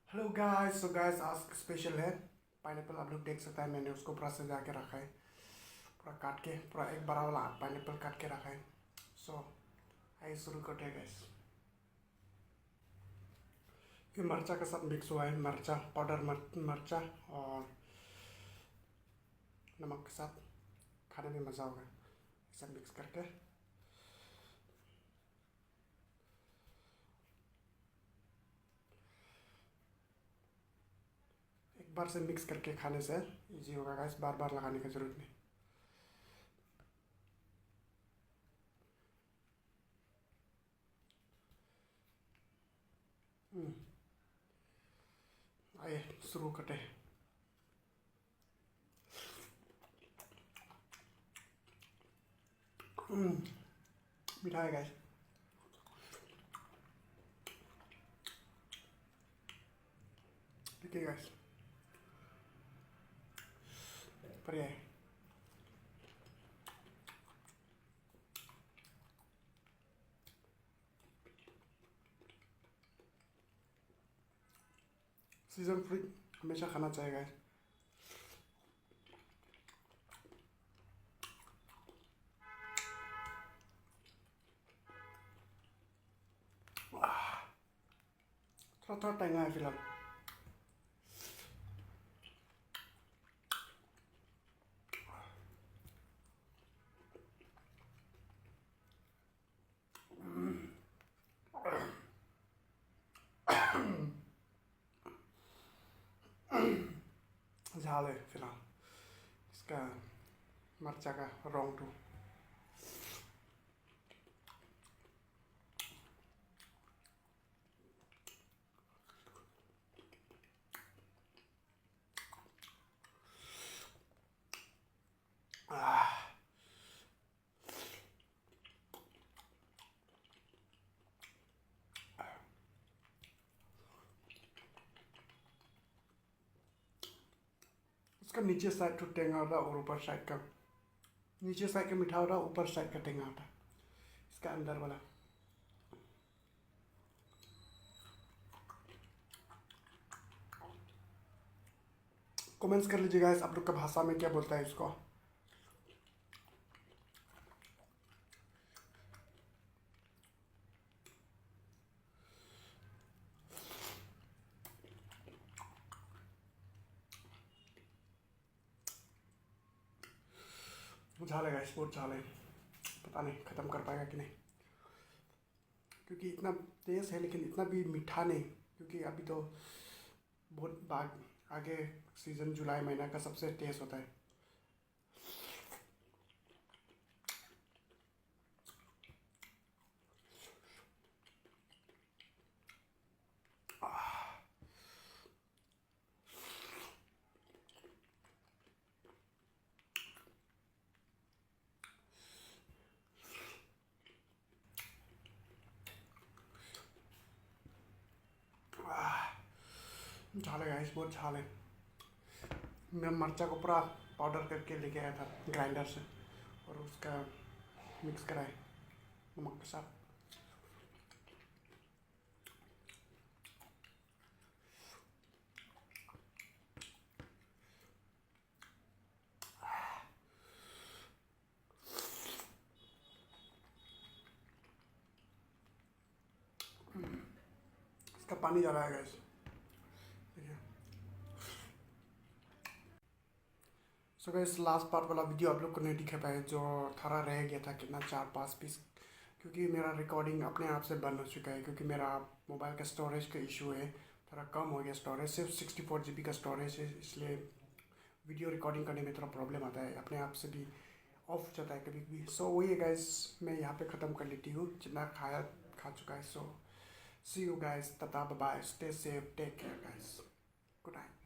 Hello guys. Guys आज special है pineapple. आप लोग देख सकते हैं मैंने उसको पूरा सजा के रखा है, पूरा काट के, पूरा एक बड़ा वाला पाइनएप्पल काट के रखा है। सो आइए शुरू करते हैं गाइस। ये मरचा के साथ मिक्स हुआ है, मरचा पाउडर, मरचा और नमक के साथ खाने में मज़ा होगा। सब मिक्स करके एक बार से मिक्स करके खाने से इजी होगा गाइस, बार बार लगाने की ज़रूरत नहीं। आइए शुरू करते हैं। मीठा है गाइस। देखिए गाइस, बढ़िया है। सीजन फ्रूट हमेशा खाना चाहिए गाइस। थोड़ा थोड़ा टेंगा है फिलहाल। झाल है फिलहाल इसका, मरचा का रॉन्ग टू। उसका नीचे साइड तो टेंगा होता है और ऊपर साइड का, नीचे साइड का मीठा होता है, ऊपर साइड का टेंगा होता है इसका अंदर वाला। कमेंट्स कर लीजिएगा आप लोग का भाषा में क्या बोलता है इसको। झाल है गाइस, बहुत झाल है। पता नहीं ख़त्म कर पाएगा कि नहीं, क्योंकि इतना तेज़ है लेकिन इतना भी मीठा नहीं, क्योंकि अभी तो बहुत बाद आगे सीज़न जुलाई महीना का सबसे तेज़ होता है। झाल है गाइस, बहुत झाल है। मैं मरचा को पूरा पाउडर करके लेके आया था ग्राइंडर से, और उसका मिक्स कराए नमक के साथ। इसका पानी ज़्यादा है गैस, देखिए। सो गैस लास्ट पार्ट वाला वीडियो आप लोग को नहीं दिखा पाया, जो थोड़ा रह गया था कितना 4-5 पीस, क्योंकि मेरा रिकॉर्डिंग अपने आप से बंद हो चुका है, क्योंकि मेरा मोबाइल का स्टोरेज का इशू है। थोड़ा कम हो गया स्टोरेज, सिर्फ 64 GB का स्टोरेज है, इसलिए वीडियो रिकॉर्डिंग करने में थोड़ा प्रॉब्लम आता है, अपने आप से भी ऑफ हो जाता है कभी कभी। सो वही है गाइस, मैं यहाँ पे ख़त्म कर लेती हूँ, जितना खाया खा चुका है। So see you guys, tata bye bye, stay safe, take care guys, good night.